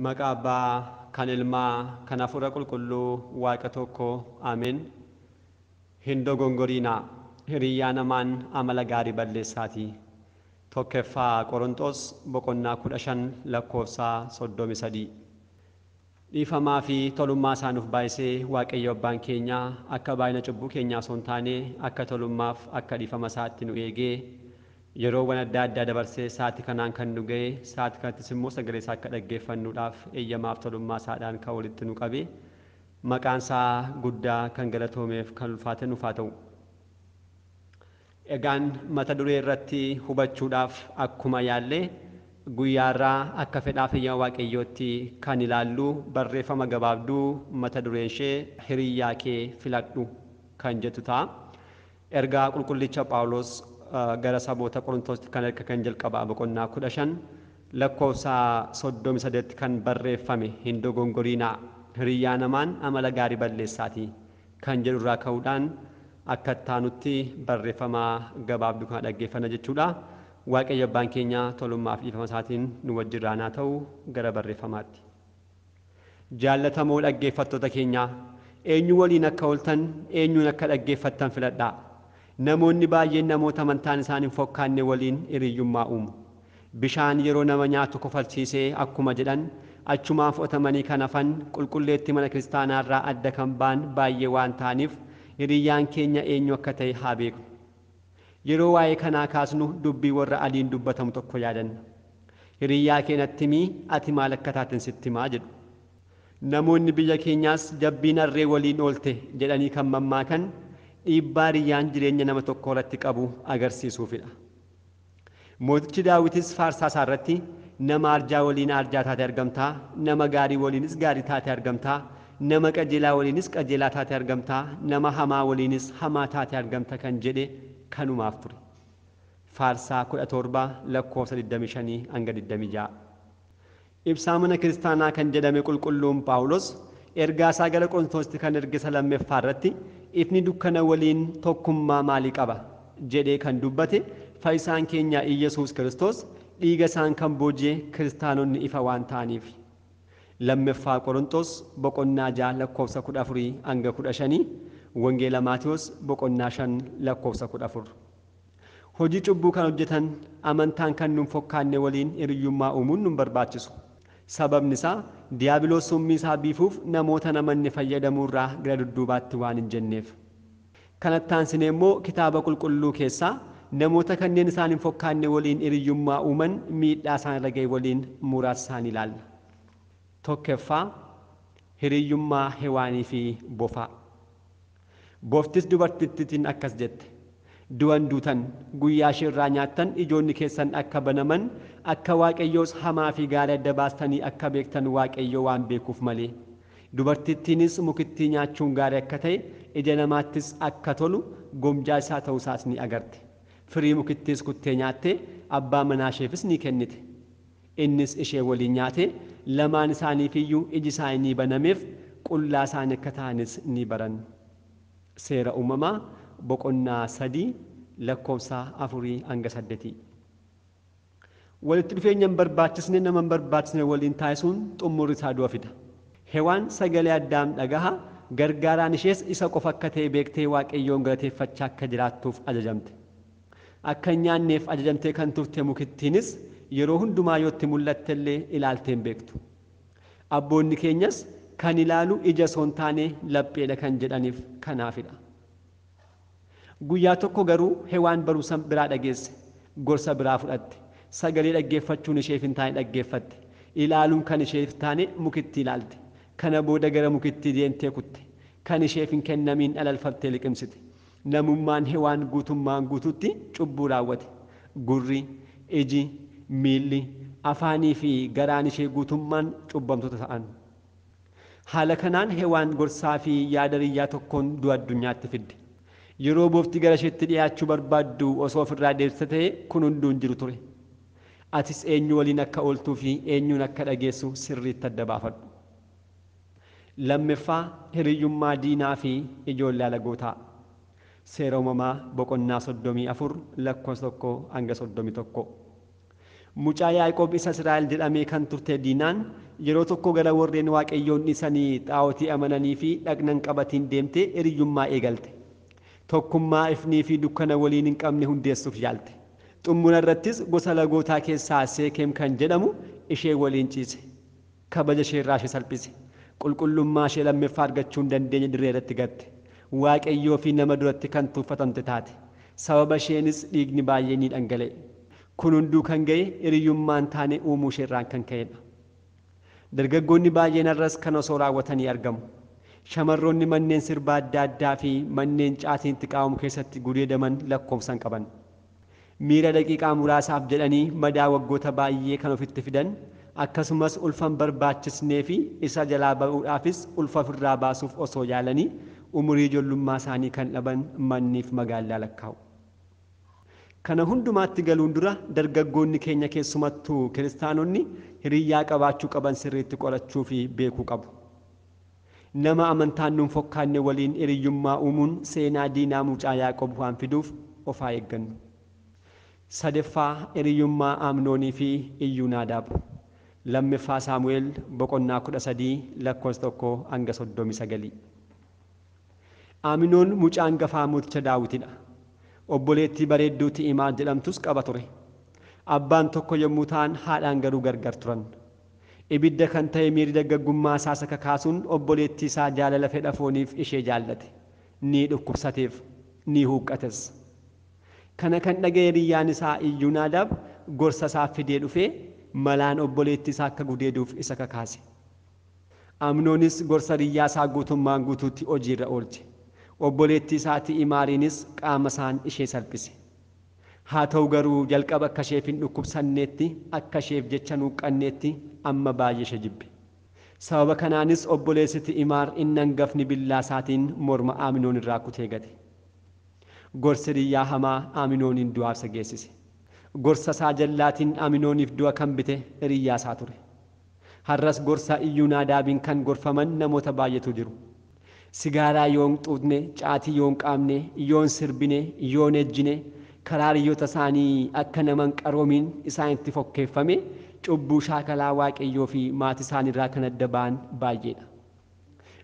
Maqaa Abbaa, kan Ilmaa, kan Hafuura Qulqulluu, Waaqa tokko, Ameen. Hin dogongoriinaa, hiriyaa namaan amala gaarii balleessaati. Tokkoffaa Qorontos boqonnaa 15 lakkoofsaa 33. Dhiifamaa fi tolummaa isaa nuuf baay'isee Waaqayyo Abbaan keenya akka baay'ina cubbuu keenyaa osoo hin taane akka tolummaaf akka dhiifama isaatti nu eegee yeroowwan adda addaa dabarsee sa'aatii kanaan kan nu ga'e sa'aatii kanattis immoo sagalee isaa akka dhaggeeffannuudhaaf eeyyamaaf tolummaa isaadhaan kan walitti nu qabe maqaan isaa guddaa kan galatoomeef kan ulfaate nuuf haa ta'u. Egaan mata duree irratti hubachuudhaaf akkuma yaallee guyyaarraa akka fedhaaf eeyyama Waaqayyootti kan ilaallu barreeffama gabaabduu mata dureen ishee hiriyyaa kee filadhu kan jettu ta'a. Ergaa qulqullicha Phaawulos gara saboota Qorontositti kan erga kan jalqabaa boqonnaa 15 lakkoofsaa 38 kan barreeffame hin dogongoriinaa hiriyyaa namaan amala gaarii balleessaati kan jedhu irraa ka'uudhaan akka taanutti barreeffama gabaabduu kana dhaggeeffanna jechuudha. Waaqayyo Abbaan keenya tolummaa fi dhiifama isaatiin nu wajjin haa ta'u gara barreeffamaatti. Jaallatamoo dhaggeeffattoota keenyaa eenyu waliin akka ooltan eenyuun akka dhaggeeffattan filadhaa. Namoonni baay'een namoota amantaan isaan hin fokkaanne waliin hiriyyummaa uumu. Bishaan yeroo nama nyaatu kofalchiisee akkuma jedhan achumaan fudhatamanii kan hafan qulqulleetti mana kiristaanaarraa adda kan ba'an baay'ee waan ta'aniif hiriyyaan keenya eenyu akka ta'e haa beeknu. Yeroo waa'ee kanaa kaasnu dubbii warra adiin dubbatamu tokko yaadanna. Hiriyyaa kee natti himi ati maal akka taaten sitti himaa jedhu. Namoonni biyya keenyaas jabbiin harree waliin oolte jedhanii kan mammaakan dhiibbaa hiriyyaan jireenya nama tokko irratti qabu agarsiisuufidha. Mootichi Daawitis faarsaa isaa irratti nama arjaa waliin arjaa taate argamtaa, nama gaarii waliinis gaarii taate argamtaa, nama qajeelaa waliinis qajeelaa taate argamtaa, nama hamaa waliinis hamaa taate argamta kan jedhe kanumaaf ture. Faarsaa 17 lakkoofsa 25 hanga 26. Ibsaa mana kiristaanaa kan jedhame qulqulluun Phaawulos ergaa isaa gara Qorontositti kan erge lammeeffaa irratti ifni dukkana waliin tokkummaa maalii qaba jedhee kan dubbate fayyisaan keenya Iyyasuus Kiristoos dhiiga isaan kan booji'e kiristaanonni ifa waan ta'aniif. Lammeeffaa Qorontos boqonnaa 6 lakkoofsa 14 hanga 15. Wangeela Maatiyos boqonnaa 5 lakkoofsa 14. Hojii cubbuu kan hojjetan amantaan kan nun fokkaanne waliin hiriyyummaa uumuun nun barbaachisu. Sababni isaa diiyaabiloos summii isaa biifuuf namoota namanni fayyadamuurraa gara dudduubaatti waan hin jenneef. Kanatti aansinee immoo kitaaba qulqulluu keessaa namoota kanneen isaan hin fokkaanne waliin hiriyyummaa uuman miidhaa isaan irra ga'e waliin muraasa isaanii ilaalla. Tokkoffaa hiriyyummaa Hewaanii fi Bofaa. Boftis dubartittiin akkas jette. Du'an duutan guyyaa ishee irraa nyaattan ijoonni keessan akka banaman akka Waaqayyoos hamaa fi gaarii adda baastanii akka beektan Waaqayyo waan beekuuf malee. Dubartittiinis mukittii nyaachuun gaarii akka ta'e ija namaattis akka tolu gomjaa isaa ta'uusaas ni agarte. Firii mukittiis kuttee nyaattee abbaa manaa isheefis ni kennite. Innis ishee waliin nyaate lamaan isaaniifiyyuu iji isaanii banameef qullaa isaanii akka ta'anis ni baran. Seera uumamaa boqonnaa 3 lakkoofsa 4 hanga 8. Walitti dhufeenya hin barbaachisne nama hin barbaachisne waliin taasisuun xumurri isaa du'a fida. Hewaan sagalee Addaam dhagaha gargaaraan ishees isa qofa akka ta'e beektee Waaqayyoon galateeffachaa akka jiraattuuf ajajamte. Akka hin nyaanneef ajajamtee kan turte mukittiinis yeroo hundumaa yootti mul'atte illee ilaaltee hin beektu. Abboonni keenyas kan ilaalu ija osoo hin taane lapheedha kan jedhaniif kanaafidha. Guyyaa tokko garuu Hewaan barumsa biraa dhageesse, gorsa biraa fudhatte, sagalee dhaggeeffachuun isheef hin taane dhaggeeffatte, ilaaluun kan isheef taane mukittii ilaalte, kana booda gara mukittii deemtee kutte, kan isheef hin kennamiin alalfattee liqimsite. Namummaan Hewaan guutummaan guututti cubbuu raawwate. Gurri, iji, miilli, afaanii fi garaan ishee guutummaan cubbamtoota ta'an. Haala kanaan Hewaan gorsaa fi yaada riyyaa tokkoon du'a addunyaatti fidde. Yeroo boofti gara isheetti dhiyaachuu barbaaddu osoo ofirraa deebisa ta'e kun hunduu hin jiru ture. Atis eenyu waliin akka ooltuu fi eenyuun akka dhageessu sirriitti adda baafadhu. Lammaffaa hiriyyummaa diinaa fi ijoollee alagootaa. Seera uumamaa boqonnaa 34 lakkoofsa 1 hanga 31. Mucaa Yaaqoob isa Israa'el jedhamee kan turte Diinaan yeroo tokko gara warreen waaqayyoon dhiisanii xaa'otii amananii fi dhagnan qabatiin deemtee hiriyyummaa eegalte. Tokkummaa ifnii fi dukkana waliin hin qabne hundeessuuf yaalte. Xumura irrattis gosa lagootaa keessaa Seekem kan jedhamu ishee waliin ciise. Kabaja ishee irraa ishee salphise. Qulqullummaa ishee lammaffaa argachuu hin dandeenye dirree irratti gatte. Waaqayyoo fi nama duratti kan tuuffatamte taate. Sababa isheenis dhiigni baay'ee ni dhangala'e. Kun hunduu kan ga'e hiriyyummaan taane uumuu ishee irraan kan ka'edha. Dargaggoonni baay'een har'as kan osoo raawwatanii argamu. Shamarroonni manneen sirbaa adda addaa fi manneen caatiin xiqqaamu keessatti gudeedaman lakkoofsan qaban. Miira daqiiqaa muraasaaf jedhanii madaa waggoota baay'ee kan ofitti fidan akkasumas ulfan barbaachisnee fi isa jalaa ba'uudhaafis ulfa ofirraa baasuuf osoo yaalanii umurii ijoollummaa isaanii kan dhaban manniif magaalaa lakkaa'u. Kana hundumaatti galuun dura dargaggoonni keenya keessumattuu kiristaanonni hiriyyaa qabaachuu qaban sirriitti qorachuu fi beekuu qabu. Nama amantaan nuun fokkaanne waliin hiriyyummaa uumuun seenaa diinaa mucaa Yaaqoob waan fiduuf of haa eeggannu. Sadaffaa hiriyyummaa Amnoonii fi Iyyuunaadaab. Lammaffaa Saamu'eel boqonnaa 13 lakkoofsa 1 hanga 39. Amnoon mucaa hangafaa mooticha Daawitidha. Obboleettii bareedduu Ti'imaa jedhamtus qaba ture. Abbaan tokko yommuu ta'an haadhaan garuu gargar turan. Ibidda kan ta'e miirri dargaggummaa isaa kakaasuun obboleettii isaa jaalala fedha fooniif ishee jaallate. Ni dhukkubsateef, ni huqqates. Kana kan dhaga'e hiriyyaan isaa Iyyuunaadaab gorsa isaa fidee dhufee malaan obboleettii isaa akka gudeeduuf isa kakaase. Amnoonis gorsa hiriyyaa isaa guutummaan guutuutti hojiirra oolche. Obboleettii isaa Ti'imaariinis qaama isaan ishee salphise. Haa ta'u garuu jalqaba akka isheef hin dhukkubsanneetti akka isheef jecha nuuqqanneetti amma baay'ee ishee jibbe. Sababa kanaanis obboleessi Ti'imaar inni hangafni billaa isaatiin morma Amnoon irraa kutee gate. Gorsi hiriyyaa hamaa Amnooniin du'aaf geessise. Gorsa isaa jallaatiin Amnooniif du'a kan bite hiriyyaa isaa ture. Har'as gorsa Iyyuunaadaabiin kan gorfaman namoota baay'eetu jiru. Sigaaraa yoon xuuxne, caatii yoon qaamne, yoon sirbine, yoon ejjine, karaa hiriyoota isaanii akka naman qaroomiin isaan itti fokkeeffame cubbuu shaakalaa waaqayyoo fi maatii isaaniirraa kan adda ba'an baay'eedha.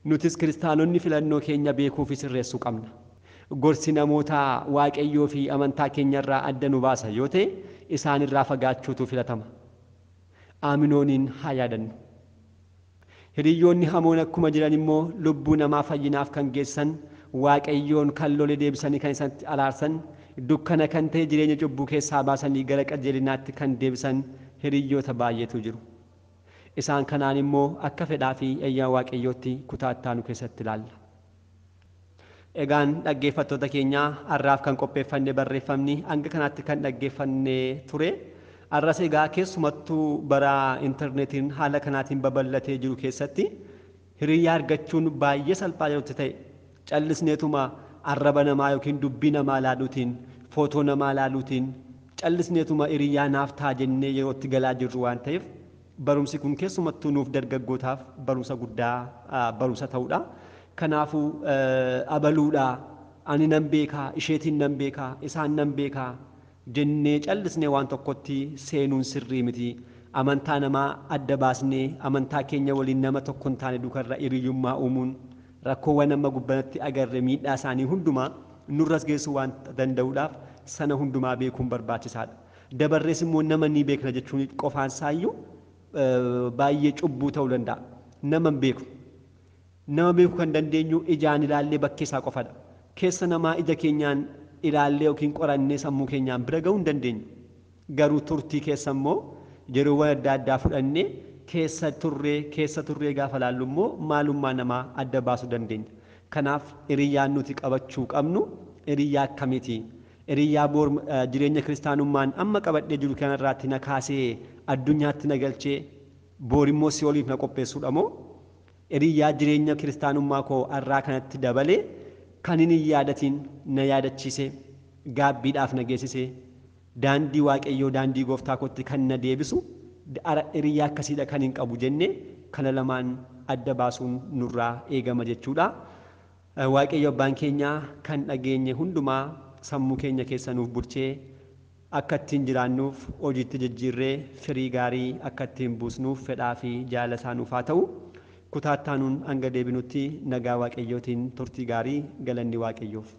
Nutis kiristaanonni filannoo keenya beekuu fi sirreessuu qabna. Gorsi namoota waaqayyoo fi amantaa keenyarraa adda nu baasa yoo ta'e isaanirraa fagaachuutu filatama. Amnooniin haa yaadannu. Hiriyyoonni hamoon akkuma jiran immoo lubbuu namaa fayyinaaf kan geessan waaqayyoon kan lole deebisanii kan isatti araarsan dukkana kan ta'e jireenya cubbuu keessaa baasanii gara qajeelinaatti kan deebisan hiriyyoota baay'eetu jiru. Isaan kanaan immoo akka fedhaa fi ayyaana waaqayyootti kutaa ittaanu keessatti ilaalla. Egaan dhaggeeffattoota keenyaa har'aaf kan qopheeffanne barreeffamni hanga kanaatti kan dhaggeeffanne ture. Har'as egaa keessumattuu bara intarneetiin haala kanaatiin babal'atee jiru keessatti hiriyyaa argachuun baay'ee salphaa yeroo ta'e callisneetuma arraba namaa yookiin dubbii namaa laaluutiin footoo namaa laaluutiin callisneetuma hiriyyaa naaf ta'a jennee yerootti galaa jirru waan ta'eef barumsi kun keessumattuu nuuf dargaggootaaf barumsa guddaa barumsa ta'uudha. Kanaafuu abaluudha ani nan beekaa isheetiin nan beekaa isaan nan beekaa jennee callisnee waan tokkotti seenuun sirrii miti. Amantaa namaa adda baasnee amantaa keenya waliin nama tokko hin taane duukarra hiriyyummaa uumuun rakkoowwan amma gubbanatti agarre miidhaa isaanii hundumaa nurras geessuu waan danda'uudhaaf sana hundumaa beekuun barbaachisaadha. Dabarrees immoo nama ni beekna jechuun qofaan isaayyuu baay'ee cubbuu ta'uu danda'a. Nama beeku kan dandeenyu ijaan ilaallee bakkee isaa qofadha. Keessa namaa ija keenyaan ilaallee yookiin qorannee sammuu keenyaan bira ga'uu hin dandeenyu. Garuu turtii keessa immoo yeroowwan adda addaa fudhannee keessa turree gaafa laallu immoo maalummaa namaa adda baasuu dandeenya. Kanaaf hiriyyaan nuti qabachuu qabnu hiriyyaa akkamiiti? Hiriyyaa boor jireenya kiristaanummaan amma qabadhee jiru kanarraatti na kaasee addunyaatti na galchee boor immoo si'ooliif na qopheessuudha moo? Hiriyyaa jireenya kiristaanummaa koo har'aa kanatti dabalee kan inni yaadatiin na yaadachiise gaabbiidhaaf na geessise daandii waaqayyoo daandii gooftaa kootti kan na deebisu hiriyyaa akkasiidha kan hin qabu jennee kana lamaan adda baasuun nurraa eegama jechuudha. Waaqayyo abbaan keenya kan dhageenye hundumaa sammuu keenya keessa nuuf bulchee akka ittiin jiraannuuf hojiitti jijjiirree firii gaarii akka ittiin buusnuuf fedhaa fi jaalala isaa nuuf haa ta'u. Kutaa itti aanuun hanga deebinutti nagaa Waaqayyootiin turtii gaarii. Galanni Waaqayyoof.